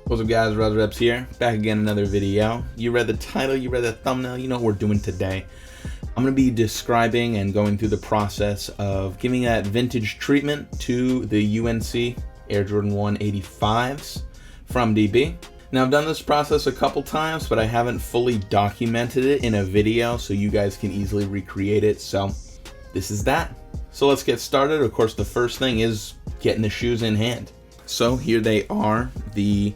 What's up guys, Reps here, back again another video. You read the title, you read the thumbnail, you know what we're doing today. I'm going to be describing and going through the process of giving that vintage treatment to the UNC Air Jordan 185s from DB. Now I've done this process a couple times, but I haven't fully documented it in a video so you guys can easily recreate it, so this is that. So let's get started. Of course, the first thing is getting the shoes in hand. So here they are, the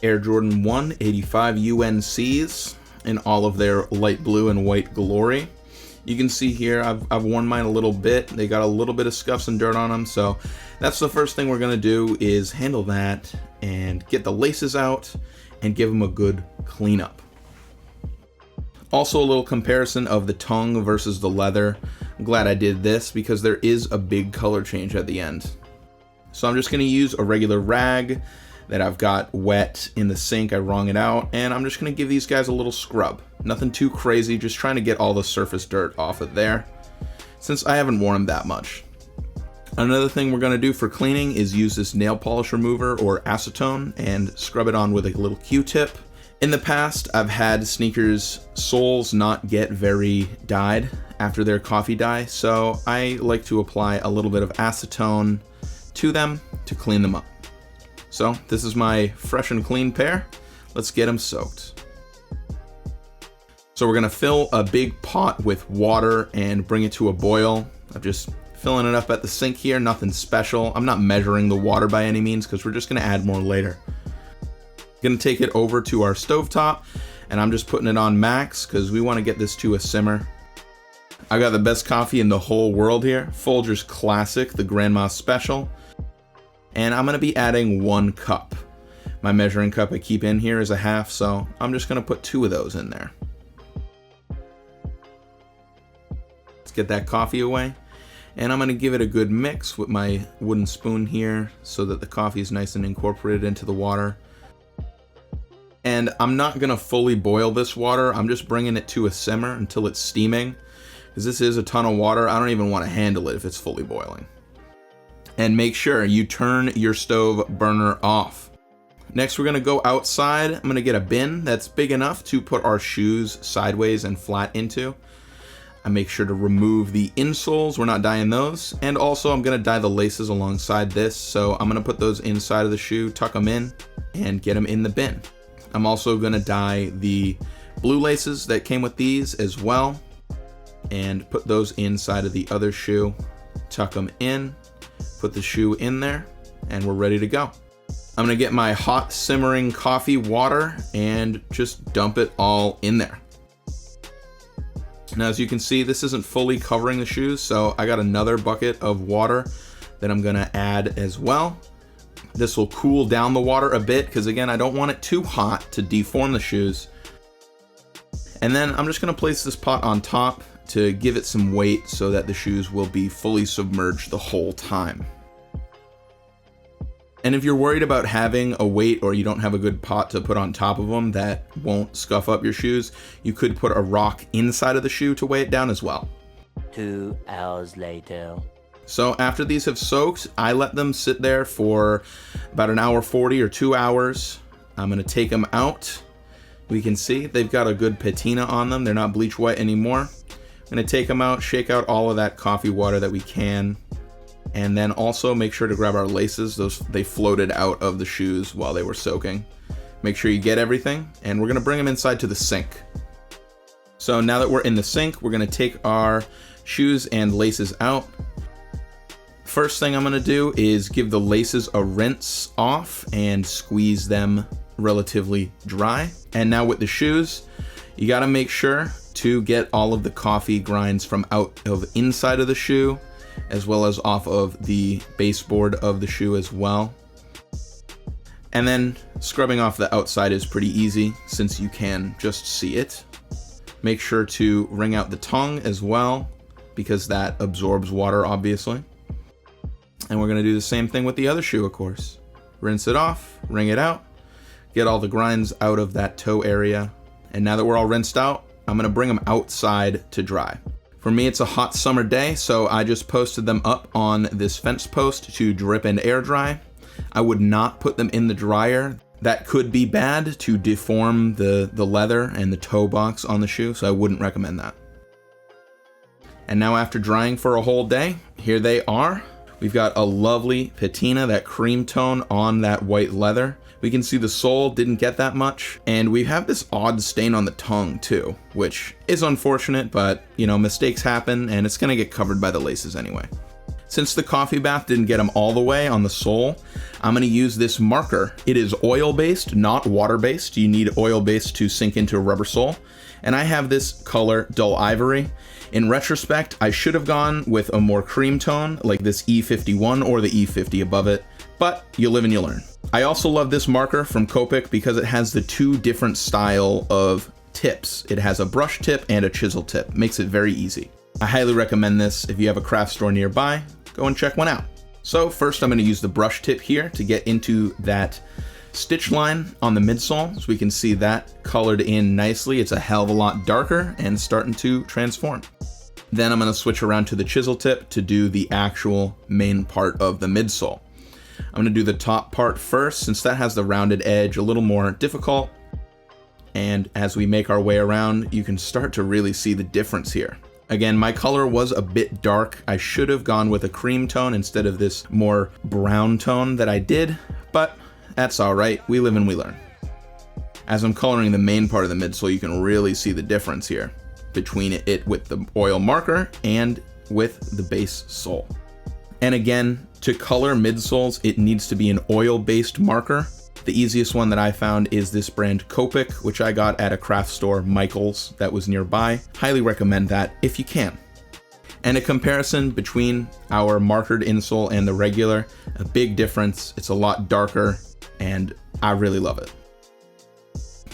Air Jordan 185 UNCs in all of their light blue and white glory. You can see here I've worn mine a little bit. They got a little bit of scuffs and dirt on them, so that's the first thing we're gonna do is handle that and get the laces out and give them a good cleanup. Also a little comparison of the tongue versus the leather. I'm glad I did this because there is a big color change at the end. So I'm just going to use a regular rag that I've got wet in the sink. I wrung it out, and I'm just going to give these guys a little scrub. Nothing too crazy, just trying to get all the surface dirt off of there, since I haven't worn them that much. Another thing we're going to do for cleaning is use this nail polish remover or acetone and scrub it on with a little Q-tip. In the past, I've had sneakers soles not get very dyed after their coffee dye, so I like to apply a little bit of acetone to them to clean them up. So this is my fresh and clean pair. Let's get them soaked. So we're gonna fill a big pot with water and bring it to a boil. I'm just filling it up at the sink here, nothing special. I'm not measuring the water by any means because we're just gonna add more later. Gonna take it over to our stovetop, and I'm just putting it on max because we wanna get this to a simmer. I got the best coffee in the whole world here, Folgers Classic, the Grandma Special. And I'm gonna be adding 1 cup. My measuring cup I keep in here is a half, so I'm just gonna put 2 of those in there. Let's get that coffee away. And I'm gonna give it a good mix with my wooden spoon here so that the coffee is nice and incorporated into the water. And I'm not gonna fully boil this water, I'm just bringing it to a simmer until it's steaming. Because this is a ton of water, I don't even wanna handle it if it's fully boiling. And make sure you turn your stove burner off. Next, we're gonna go outside. I'm gonna get a bin that's big enough to put our shoes sideways and flat into. I make sure to remove the insoles, we're not dyeing those. And also I'm gonna dye the laces alongside this. So I'm gonna put those inside of the shoe, tuck them in, and get them in the bin. I'm also gonna dye the blue laces that came with these as well, and put those inside of the other shoe, tuck them in, put the shoe in there, and we're ready to go. I'm gonna get my hot simmering coffee water and just dump it all in there. Now, as you can see, this isn't fully covering the shoes, so I got another bucket of water that I'm gonna add as well. This will cool down the water a bit, because again, I don't want it too hot to deform the shoes. And then I'm just gonna place this pot on top to give it some weight so that the shoes will be fully submerged the whole time. And if you're worried about having a weight or you don't have a good pot to put on top of them that won't scuff up your shoes, you could put a rock inside of the shoe to weigh it down as well. 2 hours later. So after these have soaked, I let them sit there for about 1 hour 40 or 2 hours. I'm gonna take them out. We can see they've got a good patina on them. They're not bleach white anymore. I'm gonna take them out, shake out all of that coffee water that we can, and then also make sure to grab our laces. They floated out of the shoes while they were soaking. Make sure you get everything, and we're gonna bring them inside to the sink. So now that we're in the sink, we're gonna take our shoes and laces out. First thing I'm gonna do is give the laces a rinse off and squeeze them relatively dry. And now with the shoes, you gotta make sure to get all of the coffee grinds from out of inside of the shoe, as well as off of the baseboard of the shoe as well. And then scrubbing off the outside is pretty easy since you can just see it. Make sure to wring out the tongue as well, because that absorbs water obviously. And we're gonna do the same thing with the other shoe, of course. Rinse it off, wring it out, get all the grinds out of that toe area. And now that we're all rinsed out, I'm gonna bring them outside to dry. For me, it's a hot summer day, so I just posted them up on this fence post to drip and air dry. I would not put them in the dryer. That could be bad to deform the leather and the toe box on the shoe, so I wouldn't recommend that. And now after drying for a whole day, here they are. We've got a lovely patina, that cream tone on that white leather. We can see the sole didn't get that much, and we have this odd stain on the tongue too, which is unfortunate, but you know, mistakes happen and it's gonna get covered by the laces anyway. Since the coffee bath didn't get them all the way on the sole, I'm gonna use this marker. It is oil-based, not water-based. You need oil-based to sink into a rubber sole. And I have this color, Dull Ivory. In retrospect, I should have gone with a more cream tone, like this E51 or the E50 above it, but you live and you learn. I also love this marker from Copic because it has the two different style of tips. It has a brush tip and a chisel tip. Makes it very easy. I highly recommend this. If you have a craft store nearby, go and check one out. So first I'm going to use the brush tip here to get into that stitch line on the midsole, so we can see that colored in nicely. It's a hell of a lot darker and starting to transform. Then I'm going to switch around to the chisel tip to do the actual main part of the midsole. I'm going to do the top part first, since that has the rounded edge, a little more difficult. And as we make our way around, you can start to really see the difference here. Again, my color was a bit dark. I should have gone with a cream tone instead of this more brown tone that I did, but that's all right. We live and we learn. As I'm coloring the main part of the midsole, you can really see the difference here between it with the oil marker and with the base sole. And again, to color midsoles, it needs to be an oil-based marker. The easiest one that I found is this brand Copic, which I got at a craft store, Michael's, that was nearby. Highly recommend that if you can. And a comparison between our markered insole and the regular, a big difference. It's a lot darker and I really love it.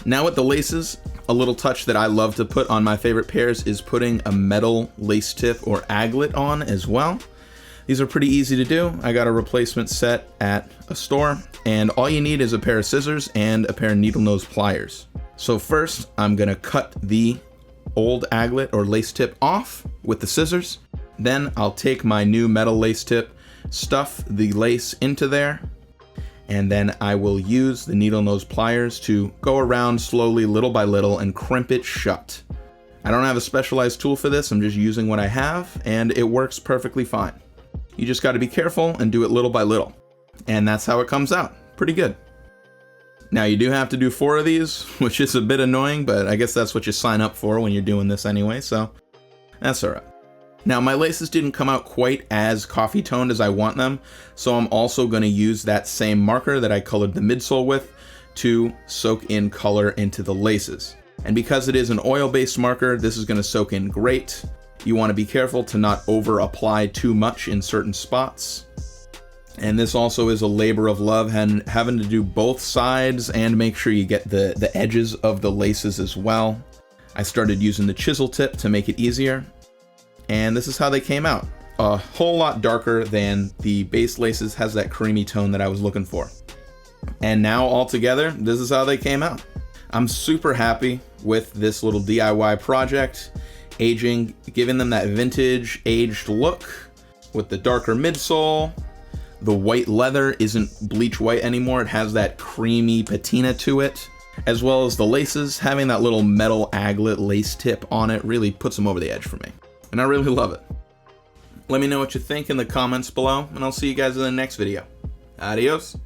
Now with the laces, a little touch that I love to put on my favorite pairs is putting a metal lace tip or aglet on as well. These are pretty easy to do. I got a replacement set at a store, and all you need is a pair of scissors and a pair of needle nose pliers. So first, I'm gonna cut the old aglet or lace tip off with the scissors. Then I'll take my new metal lace tip, stuff the lace into there, and then I will use the needle nose pliers to go around slowly, little by little, and crimp it shut. I don't have a specialized tool for this, I'm just using what I have, and it works perfectly fine. You just gotta be careful and do it little by little. And that's how it comes out. Pretty good. Now you do have to do 4 of these, which is a bit annoying, but I guess that's what you sign up for when you're doing this anyway, so that's alright. Now my laces didn't come out quite as coffee toned as I want them, so I'm also gonna use that same marker that I colored the midsole with to soak in color into the laces. And because it is an oil-based marker, this is gonna soak in great. You want to be careful to not over apply too much in certain spots. And this also is a labor of love, and having to do both sides and make sure you get the edges of the laces as well. I started using the chisel tip to make it easier. And this is how they came out. A whole lot darker than the base laces, has that creamy tone that I was looking for. And now all together, this is how they came out. I'm super happy with this little DIY project. Aging, giving them that vintage aged look with the darker midsole. The white leather isn't bleach white anymore. It has that creamy patina to it, as well as the laces having that little metal aglet lace tip on it really puts them over the edge for me. And I really love it. Let me know what you think in the comments below, and I'll see you guys in the next video. Adios.